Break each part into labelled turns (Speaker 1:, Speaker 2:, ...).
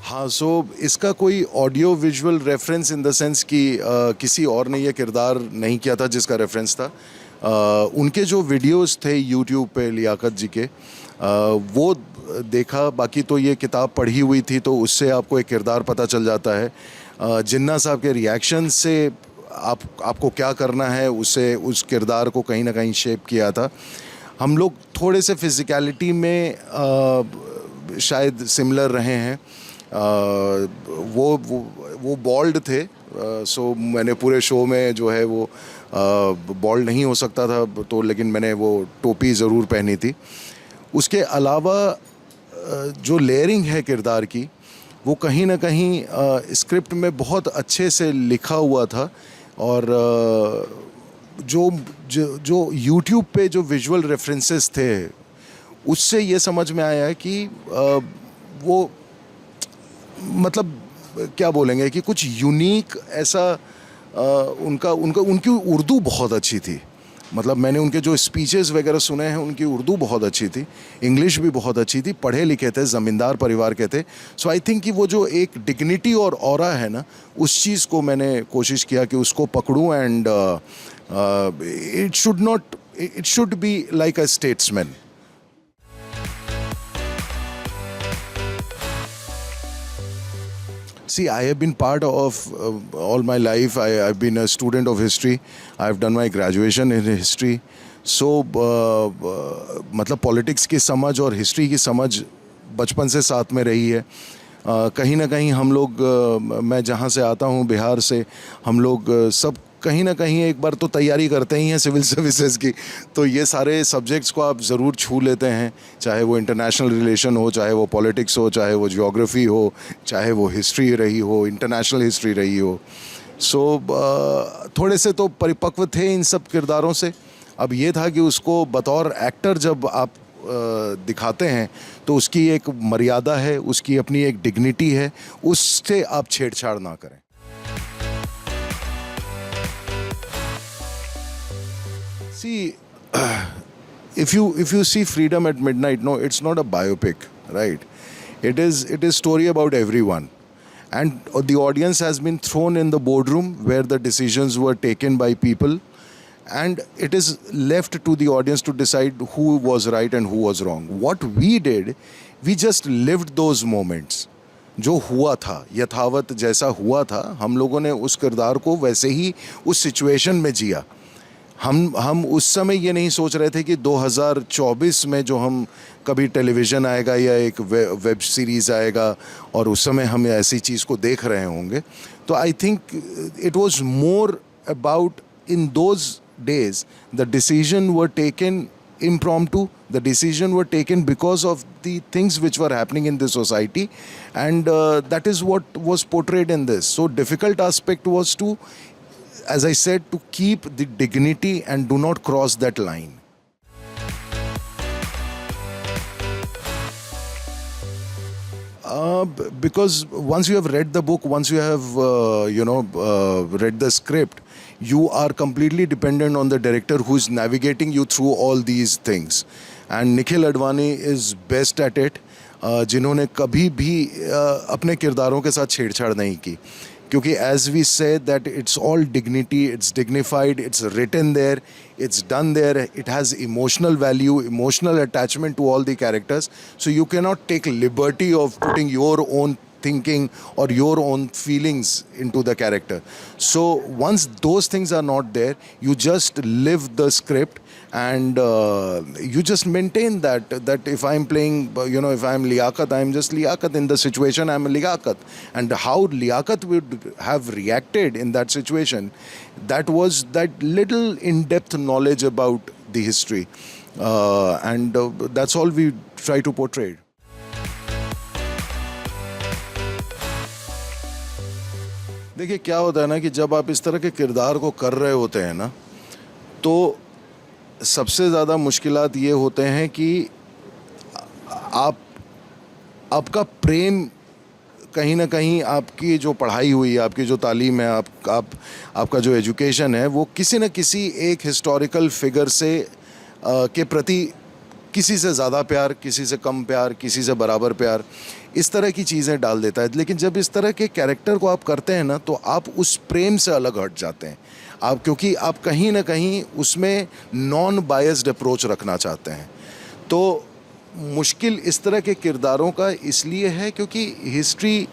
Speaker 1: हाँ, सो इसका कोई audio visual reference in the sense कि किसी और ने ये किरदार नहीं किया था जिसका रेफरेंस था। उनके जो वीडियोस थे यूट्यूब पे लियाकत जी के, वो देखा। बाकी तो ये किताब पढ़ी हुई थी तो उससे आपको एक किरदार पता चल जाता है। जिन्ना साहब के रिएक्शन से आपको क्या करना है, उससे उस किरदार को कहीं ना कहीं शेप किया था। हम लोग थोड़े से फिज़िकलिटी में शायद सिमिलर रहे हैं। वो बॉल्ड थे, सो मैंने पूरे शो में जो है वो बॉल्ड नहीं हो सकता था, तो लेकिन मैंने वो टोपी ज़रूर पहनी थी। उसके अलावा जो लेयरिंग है किरदार की, वो कहीं ना कहीं स्क्रिप्ट में बहुत अच्छे से लिखा हुआ था। और जो जो जो यूट्यूब पे जो विजुअल रेफरेंसेस थे, उससे ये समझ में आया है कि वो मतलब क्या बोलेंगे कि कुछ यूनिक ऐसा उनकी उर्दू बहुत अच्छी थी। मतलब मैंने उनके जो स्पीचेस वगैरह सुने हैं, उनकी उर्दू बहुत अच्छी थी, इंग्लिश भी बहुत अच्छी थी, पढ़े लिखे थे, ज़मींदार परिवार के थे। सो आई थिंक कि वो जो एक डिग्निटी और ऑरा है ना, उस चीज़ को मैंने कोशिश किया कि उसको पकड़ूं। And it should be like a statesman. See, I have been part of all my life. I've been a student of history. I've done my graduation in history. So, मतलब पॉलिटिक्स की समझ और हिस्ट्री की समझ बचपन से साथ में रही है। कहीं ना कहीं हम लोग, मैं जहाँ से आता हूँ बिहार से, हम लोग सब कहीं ना कहीं एक बार तो तैयारी करते ही हैं सिविल सर्विसेज की। तो ये सारे सब्जेक्ट्स को आप ज़रूर छू लेते हैं, चाहे वो इंटरनेशनल रिलेशन हो, चाहे वो पॉलिटिक्स हो, चाहे वो ज्योग्राफी हो, चाहे वो हिस्ट्री रही हो, इंटरनेशनल हिस्ट्री रही हो। सो थोड़े से तो परिपक्व थे इन सब किरदारों से। अब ये था कि उसको बतौर एक्टर जब आप दिखाते हैं तो उसकी एक मर्यादा है, उसकी अपनी एक डिग्निटी है, उससे आप छेड़छाड़ ना करें। See, if you see Freedom at Midnight, no, it's not a biopic, right? It is story about everyone, and the audience has been thrown in the boardroom where the decisions were taken by people, and it is left to the audience to decide who was right and who was wrong. What we did, we just lived those moments. जो हुआ था, यथावत जैसा हुआ था, हम लोगों ने उस किरदार को वैसे ही उस सिचुएशन में जिया। हम उस समय ये नहीं सोच रहे थे कि 2024 में जो हम कभी टेलीविज़न आएगा या एक वेब सीरीज़ आएगा और उस समय हम ऐसी चीज़ को देख रहे होंगे। तो I think it was more about in those days the decision were taken impromptu. The decision were taken because of the things which were happening in the society, and that is what was portrayed in this. So difficult aspect was to, as I said, to keep the dignity and do not cross that line. Because once you have read the book, once you have read the script, you are completely dependent on the director who is navigating you through all these things. And Nikhil Advani is best at it, जिन्होंने कभी भी अपने किरदारों के साथ छेड़छाड़ नहीं की। क्योंकि as we say that it's all dignity, it's dignified, it's written there, it's done there, it has emotional value, emotional attachment to all the characters. So you cannot take liberty of putting your own thinking or your own feelings into the character. So once those things are not there, you just live the script, and you just maintain that if I'm playing, if I'm Liaquat, I'm just Liaquat. In the situation, I'm Liaquat. And how Liaquat would have reacted in that situation, that was that little in-depth knowledge about the history. And that's all we try to portray. देखिए क्या होता है ना कि जब आप इस तरह के किरदार को कर रहे होते हैं ना, तो सबसे ज़्यादा मुश्किलात ये होते हैं कि आपका प्रेम कहीं ना कहीं, आपकी जो पढ़ाई हुई, आपकी जो तालीम है, आपका जो एजुकेशन है, वो किसी न किसी एक हिस्टोरिकल फिगर से के प्रति किसी से ज़्यादा प्यार, किसी से कम प्यार, किसी से बराबर प्यार, इस तरह की चीज़ें डाल देता है। लेकिन जब इस तरह के कैरेक्टर को आप करते हैं ना, तो आप उस प्रेम से अलग हट जाते हैं आप, क्योंकि आप कहीं ना कहीं उसमें नॉन बायस्ड अप्रोच रखना चाहते हैं। तो मुश्किल इस तरह के किरदारों का इसलिए है क्योंकि हिस्ट्री,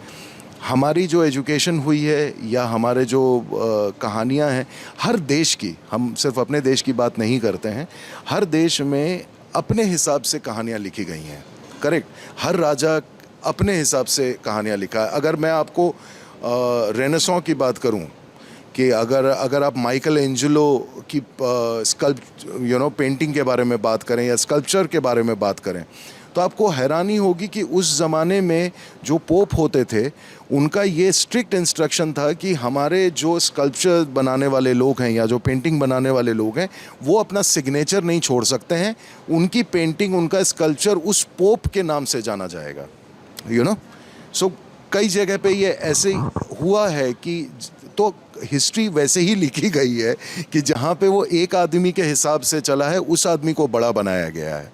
Speaker 1: हमारी जो एजुकेशन हुई है या हमारे जो कहानियाँ हैं, हर देश की, हम सिर्फ अपने देश की बात नहीं करते हैं, हर देश में अपने हिसाब से कहानियाँ लिखी गई हैं। करेक्ट, हर राजा अपने हिसाब से कहानियाँ लिखा है। अगर मैं आपको रेनेसां की बात करूं, कि अगर आप माइकल एंजेलो की पेंटिंग के बारे में बात करें या स्कल्पचर के बारे में बात करें, तो आपको हैरानी होगी कि उस ज़माने में जो पोप होते थे, उनका ये स्ट्रिक्ट इंस्ट्रक्शन था कि हमारे जो स्कल्पचर बनाने वाले लोग हैं या जो पेंटिंग बनाने वाले लोग हैं, वो अपना सिग्नेचर नहीं छोड़ सकते हैं। उनकी पेंटिंग, उनका स्कल्पचर उस पोप के नाम से जाना जाएगा। सो कई जगह पे ये ऐसे हुआ है कि तो हिस्ट्री वैसे ही लिखी गई है कि जहाँ पे वो एक आदमी के हिसाब से चला है, उस आदमी को बड़ा बनाया गया है।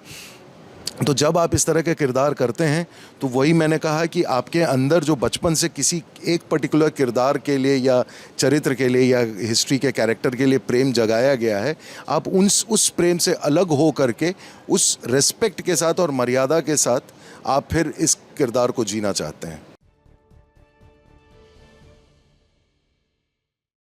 Speaker 1: तो जब आप इस तरह के किरदार करते हैं, तो वही मैंने कहा कि आपके अंदर जो बचपन से किसी एक पर्टिकुलर किरदार के लिए या चरित्र के लिए या हिस्ट्री के कैरेक्टर के लिए प्रेम जगाया गया है, आप उस प्रेम से अलग हो करके उस रिस्पेक्ट के साथ और मर्यादा के साथ आप फिर इस किरदार को जीना चाहते हैं।